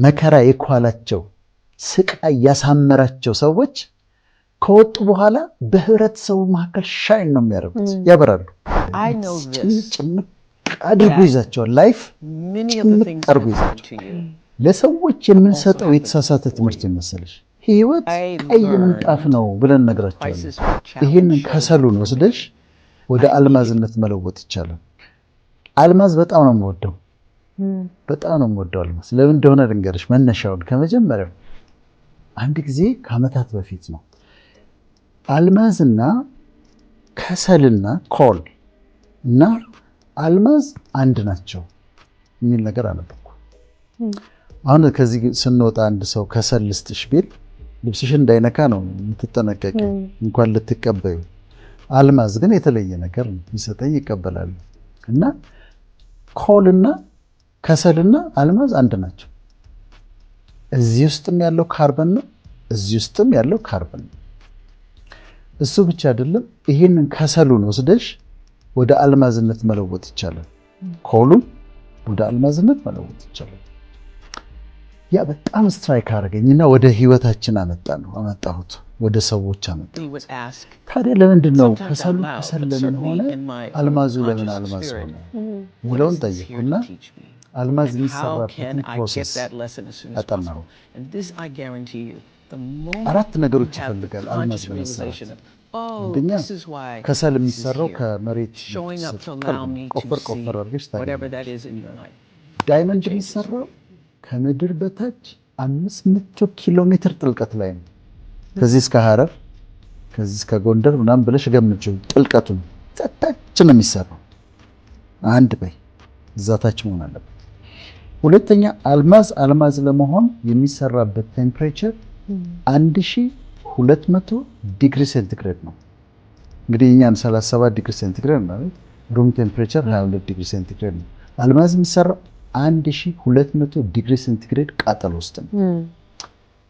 መከራ የኳላቸው ስቃይ ያሳመራቸው ሰዎች ከወጡ በኋላ በህብረተሰቡ መካከል ሻይን ነው የሚያደርጉት፣ ያበራሉ። ጭምቅ አድርጎ ይዛቸዋል። ላይፍ ጭምቅ አድርጎ ይዛቸዋል። ለሰዎች የምንሰጠው የተሳሳተ ትምህርት ይመስልሽ ህይወት ቀይ ምንጣፍ ነው ብለን ነግራቸዋለን። ይህንን ከሰሉን ወስደሽ ወደ አልማዝነት መለወጥ ይቻላል። አልማዝ በጣም ነው የምወደው፣ በጣም ነው የምወደው አልማዝ። ለምን እንደሆነ ልንገርሽ መነሻውን። ከመጀመሪያው አንድ ጊዜ ከዓመታት በፊት ነው አልማዝና ከሰልና ኮል እና አልማዝ አንድ ናቸው የሚል ነገር አነበብኩ። አሁን ከዚህ ስንወጣ አንድ ሰው ከሰል ልስጥሽ ቢል ልብስሽን እንዳይነካ ነው የምትጠነቀቂ፣ እንኳን ልትቀበዩ። አልማዝ ግን የተለየ ነገር ይሰጠኝ ይቀበላል። እና ኮልና ከሰልና አልማዝ አንድ ናቸው። እዚህ ውስጥም ያለው ካርበን ነው፣ እዚህ ውስጥም ያለው ካርበን ነው። እሱ ብቻ አይደለም፣ ይህንን ከሰሉን ወስደሽ ወደ አልማዝነት መለወጥ ይቻላል። ኮሉን ወደ አልማዝነት መለወጥ ይቻላል። ያ በጣም ስትራይክ አደረገኝና ወደ ህይወታችን አመጣሁት፣ ወደ ሰዎች አመጣሁት። ታዲያ ለምንድን ነው ከሰሉ ከሰል ለምን ሆነ፣ አልማዙ ለምን አልማዝ ሆነ ብለውን ጠየቁና አልማዝ የሚሰራበትን ፕሮሰስ አጠናሁ። 4 ነገሮች ይፈልጋል አልማዝ ለመስራት። አንደኛ ከሰል የሚሰራው ከመሬት ቆፈር አድርገሽ ታገኛለሽ። ዳይመንድ የሚሰራው ከምድር በታች 500 ኪሎ ሜትር ጥልቀት ላይ ነው። ከዚህ እስከ ሐረር ከዚህ እስከ ጎንደር ምናምን ብለሽ ገምጪው ጥልቀቱን። ታች ነው የሚሰራው። አንድ በይ እዛ ታች መሆን አለበት። ሁለተኛ አልማዝ ለመሆን የሚሰራበት ቴምፕሬቸር 1200 ዲግሪ ሴንቲግሬድ ነው። እንግዲህ እኛን 37 ዲግሪ ሴንቲግሬድ ነው፣ ሩም ቴምፕሬቸር 22 ዲግሪ ሴንቲግሬድ ነው። አልማዝ የሚሰራው 1200 ዲግሪ ሴንቲግሬድ ቃጠሎ ውስጥ ነው።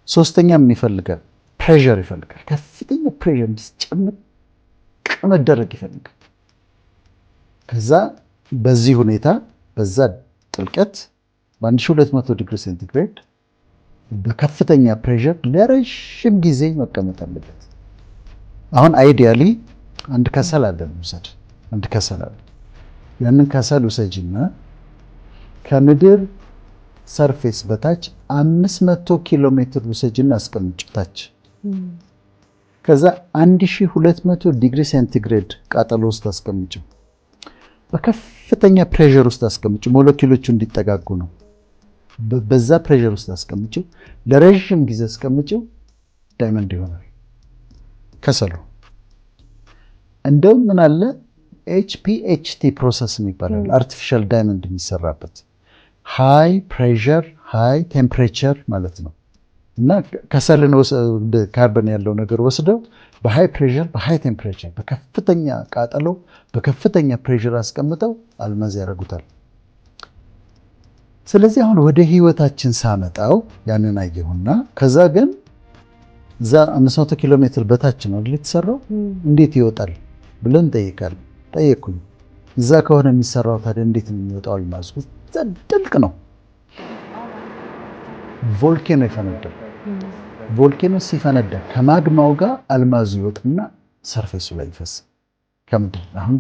ሶስተኛ ምን ይፈልጋል? ፕሬሸር ይፈልጋል። ከፍተኛ ፕሬሸር እንዲጨምር መደረግ ይፈልጋል። ከዛ በዚህ ሁኔታ በዛ ጥልቀት በ1200 ዲግሪ ሴንቲግሬድ በከፍተኛ ፕሬሸር ለረጅም ጊዜ መቀመጥ አለበት። አሁን አይዲያሊ አንድ ከሰል አለ ውሰድ፣ አንድ ከሰል አለ። ያንን ከሰል ውሰጂና ከምድር ሰርፌስ በታች 500 ኪሎ ሜትር ውሰጂና አስቀምጪው ታች። ከዛ 1200 ዲግሪ ሴንቲግሬድ ቃጠሎ ውስጥ አስቀምጪው። በከፍተኛ ፕሬሸር ውስጥ አስቀምጪው፣ ሞለኪውሎቹ እንዲጠጋጉ ነው። በዛ ፕሬሸር ውስጥ አስቀምጪው፣ ለረጅም ጊዜ አስቀምጪው፣ ዳይመንድ ይሆናል ከሰሉ። እንደውም ምን አለ HPHT ፕሮሰስ የሚባለው አርቲፊሻል ዳይመንድ የሚሰራበት ሃይ ፕሬሸር ሃይ ቴምፕሬቸር ማለት ነው። እና ከሰልን ካርበን ያለው ነገር ወስደው በሃይ ፕሬሸር በሃይ ቴምፕሬቸር በከፍተኛ ቃጠሎ በከፍተኛ ፕሬሸር አስቀምጠው አልማዝ ያደርጉታል። ስለዚህ አሁን ወደ ህይወታችን ሳመጣው ያንን አየሁና ከዛ ግን እዛ 500 ኪሎ ሜትር በታች ነው አይደል የተሰራው፣ እንዴት ይወጣል ብለን ጠየቅኩኝ። እዛ ከሆነ የሚሰራው ታዲያ እንዴት ነው የሚወጣው አልማዝ? ጥልቅ ነው። ቮልኬኖ ይፈነዳል። ቮልኬኖ ሲፈነዳ ከማግማው ጋር አልማዙ ይወጣና ሰርፌሱ ላይ ይፈስ ከምድር። አሁን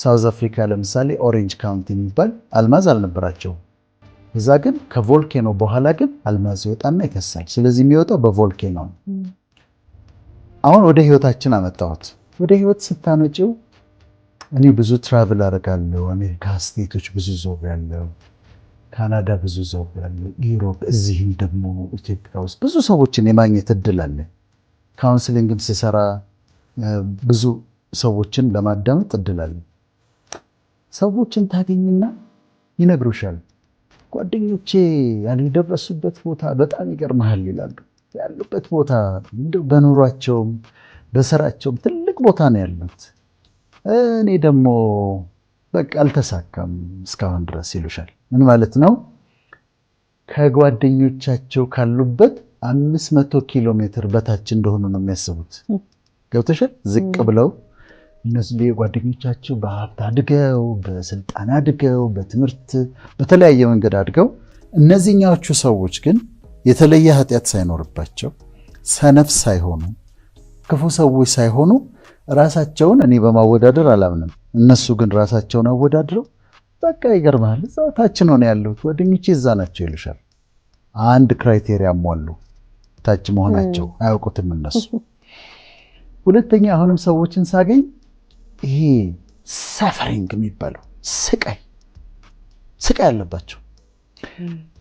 ሳውዝ አፍሪካ ለምሳሌ ኦሬንጅ ካውንቲ የሚባል አልማዝ አልነበራቸውም። እዛ ግን ከቮልኬኖ በኋላ ግን አልማዝ ይወጣና ይፈሳል። ስለዚህ የሚወጣው በቮልኬኖ ነው። አሁን ወደ ህይወታችን አመጣሁት። ወደ ህይወት ስታመጪው እኔ ብዙ ትራቭል አደርጋለሁ። አሜሪካ ስቴቶች ብዙ ዞሬያለሁ፣ ካናዳ ብዙ ዞሬያለሁ፣ ዩሮፕ፣ እዚህም ደግሞ ኢትዮጵያ ውስጥ ብዙ ሰዎችን የማግኘት እድል አለ። ካውንስሊንግም ስሰራ ብዙ ሰዎችን ለማዳመጥ እድል አለ። ሰዎችን ታገኝና ይነግሩሻል። ጓደኞቼ ያልደረሱበት ቦታ በጣም ይገርምሃል ይላሉ። ያሉበት ቦታ እንደው በኑሯቸውም በስራቸውም ትልቅ ቦታ ነው ያሉት። እኔ ደግሞ በቃ አልተሳካም እስካሁን ድረስ ይሉሻል። ምን ማለት ነው? ከጓደኞቻቸው ካሉበት 500 ኪሎ ሜትር በታች እንደሆኑ ነው የሚያስቡት። ገብተሻል? ዝቅ ብለው እነሱ ጓደኞቻቸው በሀብት አድገው በስልጣን አድገው በትምህርት በተለያየ መንገድ አድገው እነዚህኛዎቹ ሰዎች ግን የተለየ ኃጢአት ሳይኖርባቸው ሰነፍ ሳይሆኑ ክፉ ሰዎች ሳይሆኑ ራሳቸውን እኔ በማወዳደር አላምንም። እነሱ ግን ራሳቸውን አወዳድረው በቃ ይገርማል እዛ ታች ነው ያሉት ጓደኞቼ እዛ ናቸው ይሉሻል። አንድ ክራይቴሪያ ሟሉ ታች መሆናቸው አያውቁትም እነሱ። ሁለተኛ አሁንም ሰዎችን ሳገኝ ይሄ ሳፈሪንግ የሚባለው ስቃይ አለባቸው።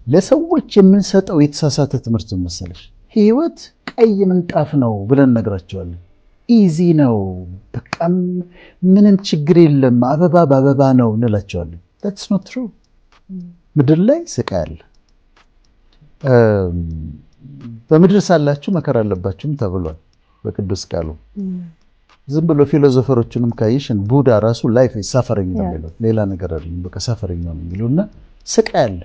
ለሰዎች የምንሰጠው የተሳሳተ ትምህርት መሰለሽ ህይወት ቀይ ምንጣፍ ነው ብለን ነግራቸዋለን። ኢዚ ነው በቃ ምንም ችግር የለም አበባ በአበባ ነው እንላቸዋለን። that's not true። ምድር ላይ ስቃይ አለ። በምድር ሳላችሁ መከራ አለባችሁም ተብሏል በቅዱስ ቃሉ። ዝም ብሎ ፊሎሶፈሮችንም ካይሽን ቡዳ ራሱ ላይፍ ሳፈሪንግ ነው የሚለው ሌላ ነገር አይደለም። በቃ ሳፈሪንግ ነው የሚሉና ስቃይ አለ።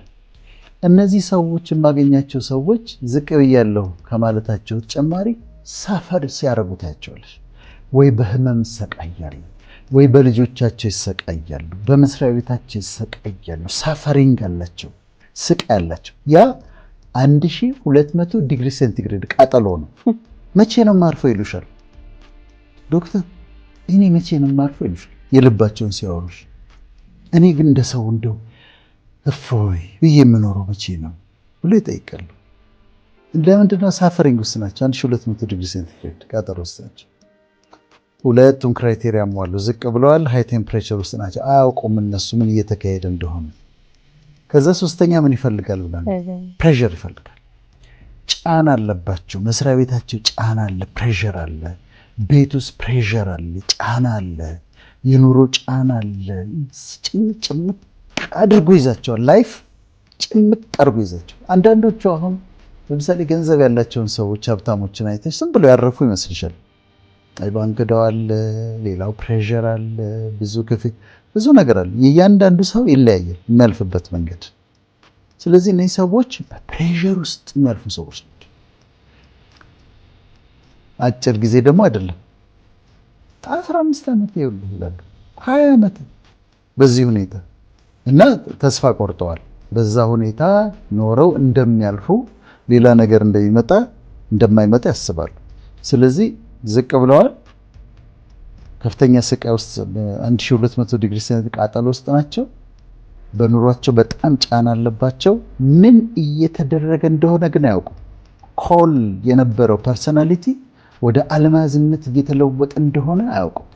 እነዚህ ሰዎች የማገኛቸው ሰዎች ዝቅ ብያለሁ ከማለታቸው ተጨማሪ ሳፈር ሲያረጉ ታያቸዋለሽ። ወይ በህመም ይሰቃያሉ፣ ወይ በልጆቻቸው ይሰቃያሉ፣ በመስሪያ ቤታቸው ይሰቃያሉ። ሳፈሪንግ አላቸው፣ ስቃይ አላቸው። ያ 1200 ዲግሪ ሴንቲግሬድ ቃጠሎ ነው። መቼ ነው ማርፈው ይሉሻል ዶክተር። እኔ መቼ ነው ማርፈው ይሉሻል የልባቸውን ሲያወሩሽ። እኔ ግን እንደ ሰው እንደው እፎይ ብዬ የምኖረው መቼ ነው ብሎ ይጠይቃሉ። ለምንድነው ሳፈሪንግ ውስጥ ናቸው። 1200 ዲግሪ ሴንቲግሬድ ቃጠሎ ውስጥ ናቸው። ሁለቱም ክራይቴሪያ ሟሉ። ዝቅ ብለዋል፣ ሃይ ቴምፕሬቸር ውስጥ ናቸው። አያውቁም እነሱ ምን እየተካሄደ እንደሆነ። ከዛ ሶስተኛ ምን ይፈልጋል ብለን ፕሬሸር ይፈልጋል። ጫና አለባቸው። መስሪያ ቤታቸው ጫና አለ፣ ፕሬሸር አለ። ቤት ውስጥ ፕሬሸር አለ፣ ጫና አለ፣ የኑሮ ጫና አለ። ጭምጭምት አድርጎ ይዛቸዋል። ላይፍ ጭምት አድርጎ ይዛቸዋል። አንዳንዶቹ አሁን ለምሳሌ ገንዘብ ያላቸውን ሰዎች ሀብታሞችን አይተሽ ዝም ብሎ ያረፉ ይመስልሻል። ባንክ ዕዳው አለ፣ ሌላው ፕሬሸር አለ፣ ብዙ ክፍል ብዙ ነገር አለ። የእያንዳንዱ ሰው ይለያያል የሚያልፍበት መንገድ። ስለዚህ እነዚህ ሰዎች በፕሬሸር ውስጥ የሚያልፉ ሰዎች ናቸው። አጭር ጊዜ ደግሞ አይደለም 15 ዓመት ይላሉ 20 ዓመት በዚህ ሁኔታ እና ተስፋ ቆርጠዋል። በዛ ሁኔታ ኖረው እንደሚያልፉ ሌላ ነገር እንደማይመጣ ያስባሉ። ስለዚህ ዝቅ ብለዋል። ከፍተኛ ስቃይ ውስጥ 1200 ዲግሪ ሴንቲግሬድ ቃጠሎ ውስጥ ናቸው። በኑሯቸው በጣም ጫና አለባቸው። ምን እየተደረገ እንደሆነ ግን አያውቁም። ኮል የነበረው ፐርሰናሊቲ ወደ አልማዝነት እየተለወጠ እንደሆነ አያውቁም።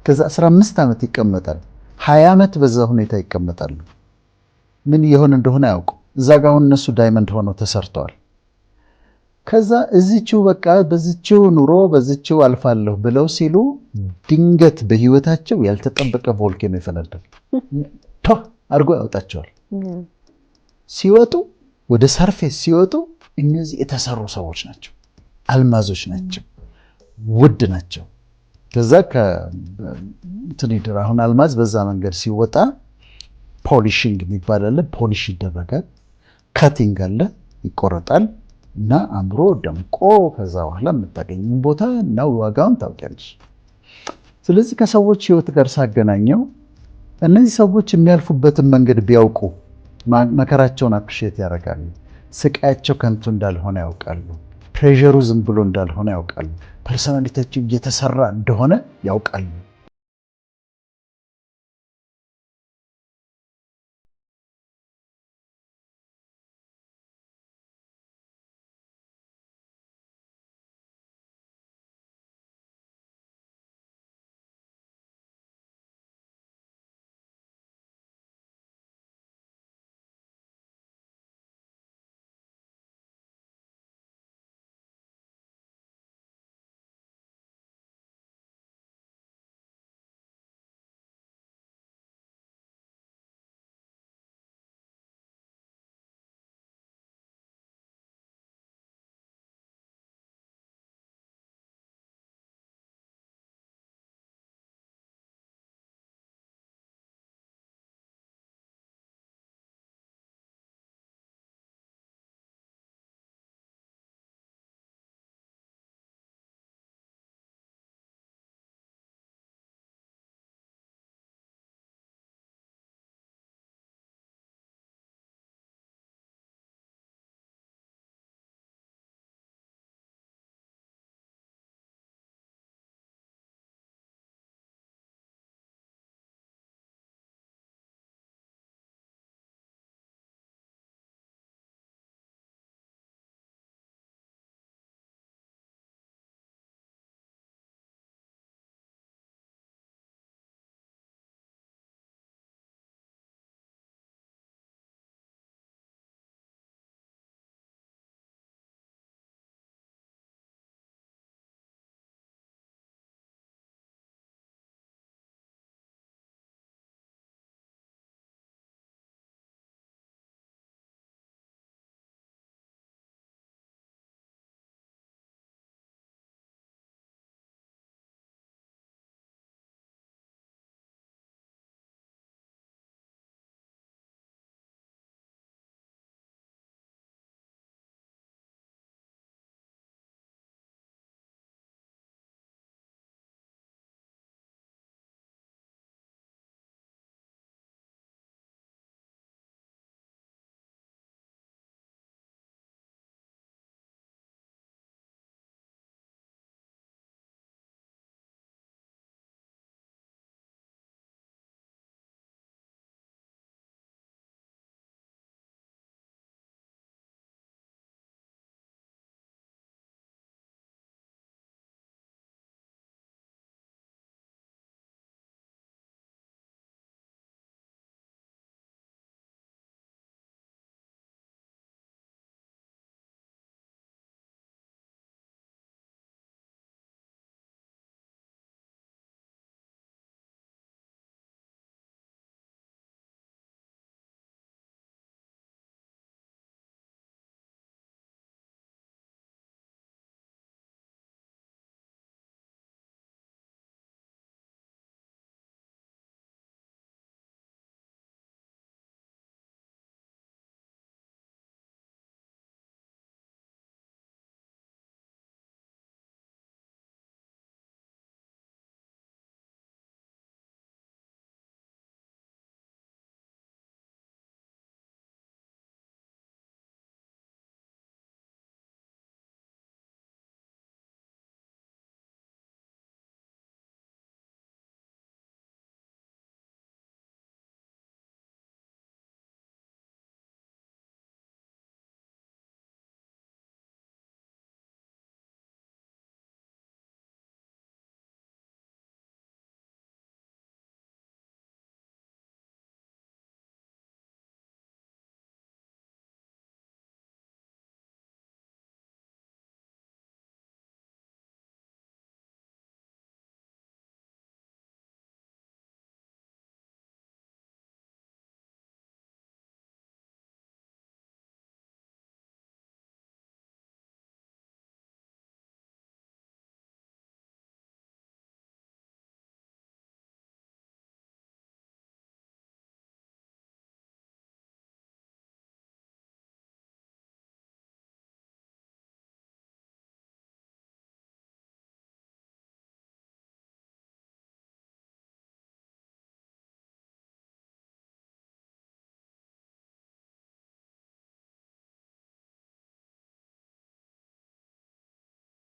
ከዛ 15 ዓመት ይቀመጣል። 20 ዓመት በዛ ሁኔታ ይቀመጣሉ። ምን የሆነ እንደሆነ አያውቁም። እዛ ጋር አሁን እነሱ ዳይመንድ ሆነው ተሰርተዋል። ከዛ እዚችው በቃ በዚችው ኑሮ በዚችው አልፋለሁ ብለው ሲሉ ድንገት በህይወታቸው ያልተጠበቀ ቮልኬኖ ይፈነዳል። አድርጎ ያወጣቸዋል። ሲወጡ ወደ ሰርፌስ ሲወጡ እነዚህ የተሰሩ ሰዎች ናቸው፣ አልማዞች ናቸው፣ ውድ ናቸው። ከዛ ከትኒድር አሁን አልማዝ በዛ መንገድ ሲወጣ ፖሊሽንግ የሚባል አለ። ፖሊሽ ይደረጋል፣ ካቲንግ አለ፣ ይቆረጣል እና አምሮ ደምቆ ከዛ በኋላ የምታገኙን ቦታ እና ዋጋውን ታውቂያለሽ። ስለዚህ ከሰዎች ህይወት ጋር ሳገናኘው እነዚህ ሰዎች የሚያልፉበትን መንገድ ቢያውቁ መከራቸውን አፕሪሼት ያደርጋሉ። ስቃያቸው ከንቱ እንዳልሆነ ያውቃሉ። ፕሬሸሩ ዝም ብሎ እንዳልሆነ ያውቃሉ። ፐርሰናሊቲያቸው እየተሰራ እንደሆነ ያውቃሉ።